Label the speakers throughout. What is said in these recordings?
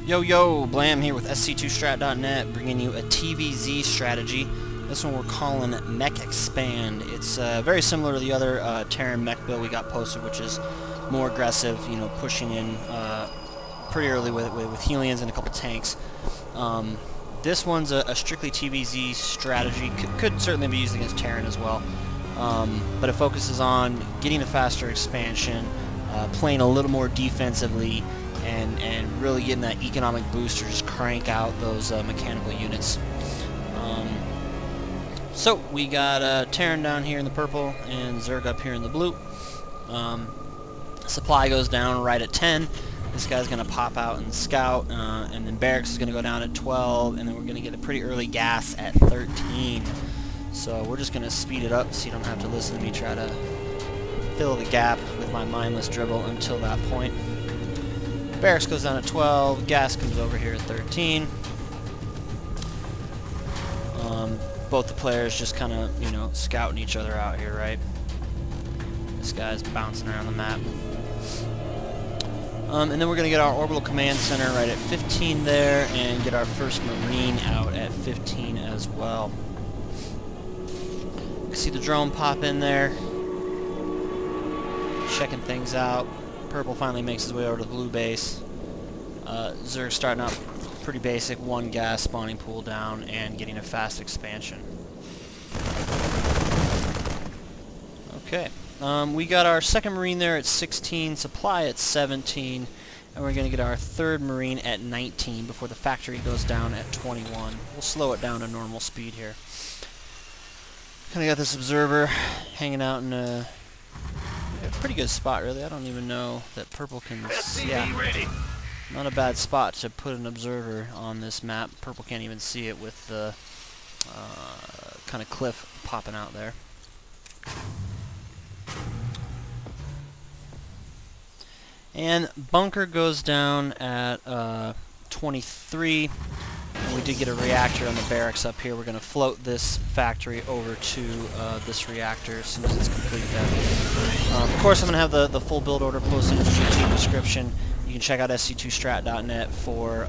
Speaker 1: Yo yo, Blam here with SC2Strat.net, bringing you a TvZ strategy. This one we're calling Mech Expand. It's very similar to the other Terran mech build we got posted, which is more aggressive, you know, pushing in pretty early with Hellions and a couple tanks. This one's a strictly TvZ strategy. Could certainly be used against Terran as well, but it focuses on getting a faster expansion, playing a little more defensively, and really getting that economic boost to just crank out those mechanical units. So we got Terran down here in the purple and Zerg up here in the blue. Supply goes down right at 10. This guy's going to pop out and scout, and then Barracks is going to go down at 12, and then we're going to get a pretty early gas at 13. So we're just going to speed it up so you don't have to listen to me try to fill the gap with my mindless dribble until that point. Barracks goes down at 12, gas comes over here at 13. Both the players just kind of, you know, scouting each other out here, right? This guy's bouncing around the map. And then we're going to get our Orbital Command Center right at 15 there, and get our first Marine out at 15 as well. You can see the drone pop in there, checking things out. Purple finally makes his way over to the blue base. Zerg starting out pretty basic, one gas spawning pool down and getting a fast expansion. Okay, we got our second Marine there at 16, supply at 17, and we're going to get our third Marine at 19 before the factory goes down at 21. We'll slow it down to normal speed here. Kind of got this observer hanging out in a pretty good spot, really. I don't even know that purple can see. Yeah, not a bad spot to put an observer on this map. Purple can't even see it with the kind of cliff popping out there. And bunker goes down at 23. And we did get a reactor on the barracks up here. We're going to float this factory over to this reactor as soon as it's complete. Of course, I'm going to have the full build order posted in the YouTube description. You can check out SC2Strat.net for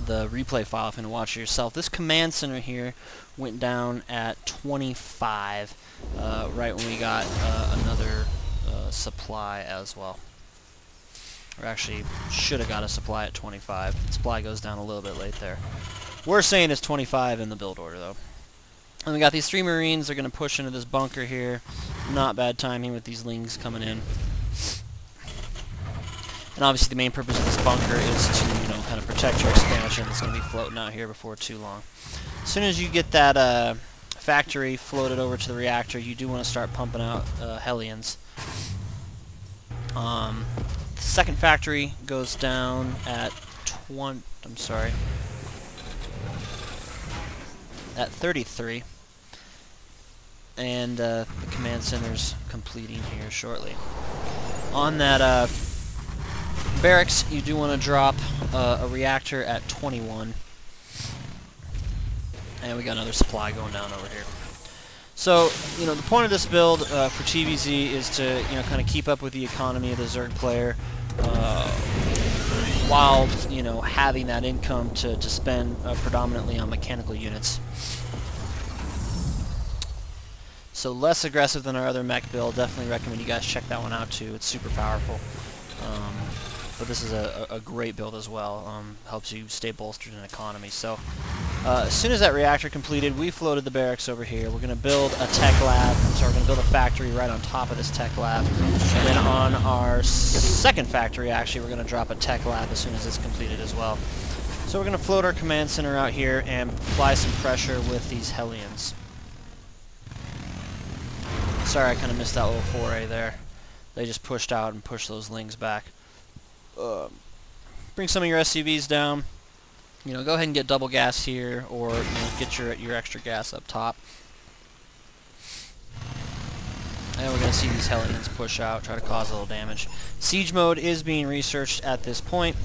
Speaker 1: the replay file if you want to watch it yourself. This command center here went down at 25 right when we got another supply as well. Or actually, should have got a supply at 25. Supply goes down a little bit late there. We're saying it's 25 in the build order, though. And we got these three Marines. They're going to push into this bunker here. Not bad timing with these lings coming in. And obviously the main purpose of this bunker is to, you know, kind of protect your expansion that's going to be floating out here before too long. As soon as you get that factory floated over to the reactor, you do want to start pumping out Hellions. The second factory goes down at at 33. And the command center's completing here shortly. On that barracks, you do want to drop a reactor at 21. And we got another supply going down over here. So, you know, the point of this build for TvZ is to, you know, kind of keep up with the economy of the Zerg player while, you know, having that income to spend predominantly on mechanical units. So less aggressive than our other mech build. Definitely recommend you guys check that one out too. It's super powerful. But this is a great build as well. Helps you stay bolstered in economy. So as soon as that reactor completed, we floated the barracks over here. We're going to build a tech lab. So we're going to build a factory right on top of this tech lab. And then on our second factory, actually, we're going to drop a tech lab as soon as it's completed as well. So we're going to float our command center out here and apply some pressure with these Hellions. Sorry, I kind of missed that little foray there. They just pushed out and pushed those lings back. Bring some of your SCVs down. You know, go ahead and get double gas here, or, you know, get your extra gas up top. And we're going to see these Hellions push out, try to cause a little damage. Siege mode is being researched at this point.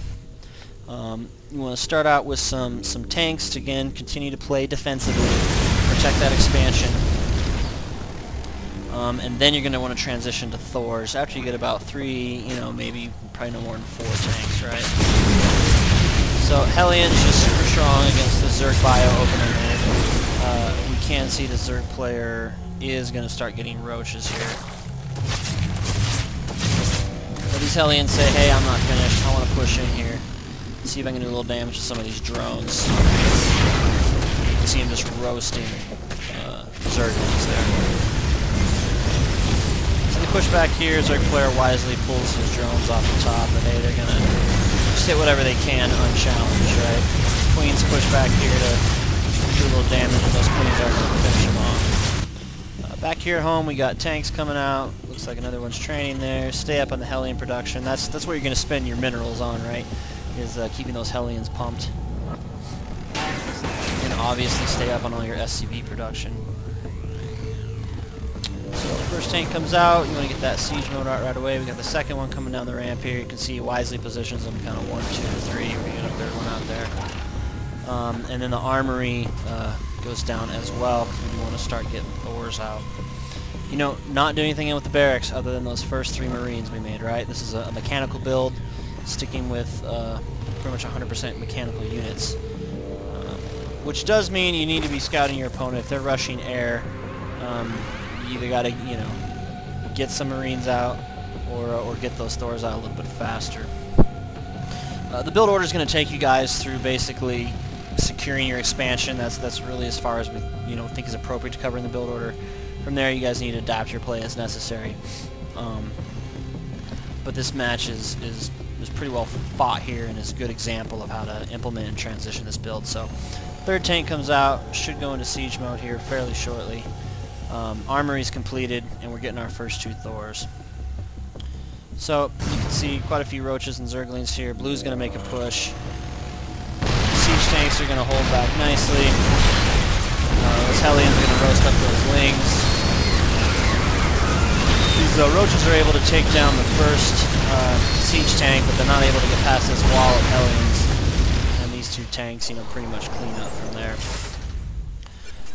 Speaker 1: You want to start out with some tanks to, again, continue to play defensively, protect that expansion. And then you're going to want to transition to Thors after you get about 3, you know, maybe probably no more than 4 tanks, right? So Hellions just super strong against the Zerg bio opening there. We can see the Zerg player is going to start getting roaches here. But these Hellions say, hey, I'm not finished. I want to push in here. See if I can do a little damage to some of these drones. You can see him just roasting Zerglings there. So they push back here. Zerg player wisely pulls his drones off the top, and hey, they're going to just hit whatever they can unchallenged, right? Queens push back here to do a little damage, and those queens are going to finish them off. Back here at home, we got tanks coming out. Looks like another one's training there. Stay up on the Hellion production. That's what you're going to spend your minerals on, right? Is keeping those Hellions pumped. And obviously stay up on all your SCV production. So the first tank comes out, you want to get that siege mode out right away. We got the second one coming down the ramp here. You can see he wisely positions them kind of 1, 2, 3. We're going to get a third one out there. And then the Armory goes down as well, because we want to start getting Thors out. You know, not do anything in with the barracks other than those first 3 Marines we made, right? This is a mechanical build, sticking with pretty much 100% mechanical units. Which does mean you need to be scouting your opponent. If they're rushing air, you either got to, you know, get some Marines out or get those Thors out a little bit faster. The build order is going to take you guys through basically securing your expansion. That's really as far as we think is appropriate to cover in the build order. From there, you guys need to adapt your play as necessary. But this match is pretty well fought here and is a good example of how to implement and transition this build. So, third tank comes out, should go into siege mode here fairly shortly. Armory's completed, and we're getting our first 2 Thors. So, you can see quite a few roaches and Zerglings here. Blue's going to make a push. Siege tanks are going to hold back nicely. Those Hellions are going to roast up those wings. These roaches are able to take down the first siege tank, but they're not able to get past this wall of Hellions. And these 2 tanks, pretty much clean up from there.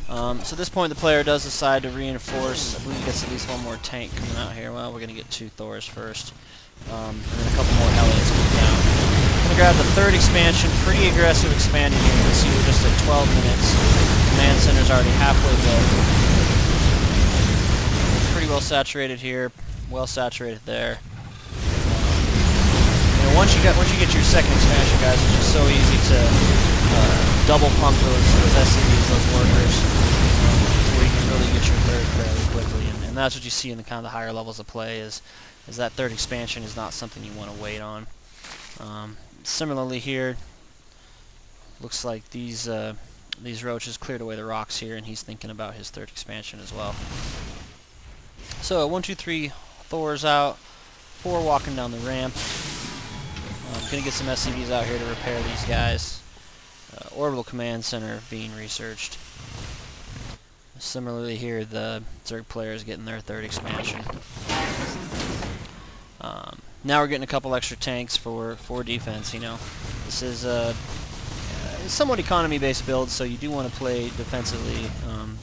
Speaker 1: So at this point, the player does decide to reinforce. I believe he gets at least 1 more tank coming out here. Well, we're going to get 2 Thors first. And then a couple more Hellions come down. I'm going to grab the 3rd expansion. Pretty aggressive expanding here. You can see we're just at 12 minutes. Command center's already halfway built. Pretty well saturated here. Well saturated there. Once you get your 2nd expansion, guys, it's just so easy to double pump those SCVs, those workers, where you can really get your 3rd fairly quickly. And that's what you see in the kind of the higher levels of play is that 3rd expansion is not something you want to wait on. Similarly here, looks like these roaches cleared away the rocks here, and he's thinking about his 3rd expansion as well. So 1, 2, 3 Thors out, 4 walking down the ramp. Gonna get some SCVs out here to repair these guys. Orbital command center being researched. Similarly here, the Zerg player is getting their 3rd expansion. Now we're getting a couple extra tanks for defense. This is a somewhat economy-based build, so you do want to play defensively,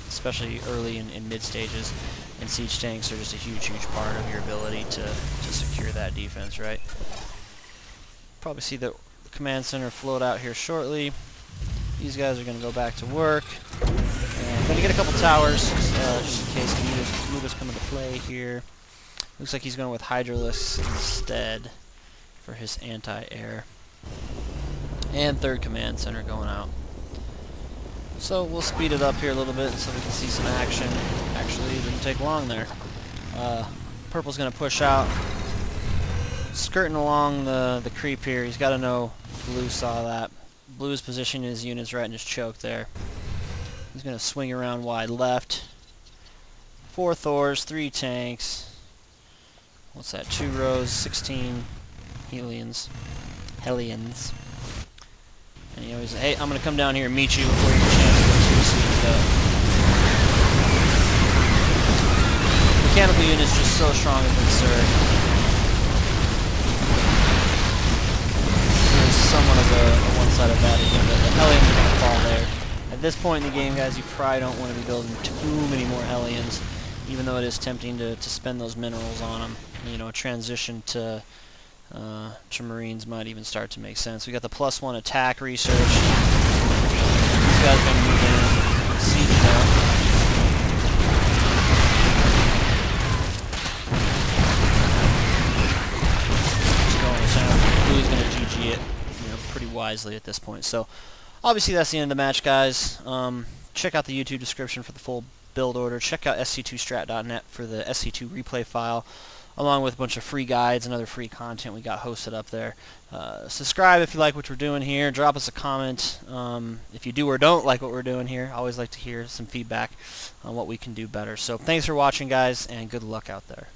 Speaker 1: especially early and mid stages. And siege tanks are just a huge part of your ability to secure that defense, right? Probably see the command center float out here shortly. These guys are going to go back to work. And going to get a couple towers, just in case movers come into play here. Looks like he's going with Hydralisks instead for his anti-air. And 3rd command center going out. So we'll speed it up here a little bit so we can see some action. Actually, it didn't take long there. Purple's going to push out. Skirting along the creep here. He's got to know Blue saw that. Blue's positioning his units right in his choke there. He's going to swing around wide left. 4 Thors, 3 tanks. What's that? 2 rows, 16 Hellions. And he's like, hey, I'm going to come down here and meet you before your chance to go 2 seeds up. Mechanical unit's just so strong against Zerg. Somewhat of a one-sided battle here, but the Hellions are going to fall there. At this point in the game, guys, you probably don't want to be building too many more Hellions, even though it is tempting to spend those minerals on them. A transition to Marines might even start to make sense. We got the +1 attack research. These guys are going to move in. Siege now. Just going to town. Blue's going to GG it, pretty wisely at this point. So obviously that's the end of the match, guys. Check out the YouTube description for the full build order. Check out sc2strat.net for the SC2 replay file, along with a bunch of free guides and other free content we got hosted up there. Subscribe if you like what we're doing here. Drop us a comment if you do or don't like what we're doing here. I always like to hear some feedback on what we can do better. So thanks for watching, guys, and good luck out there.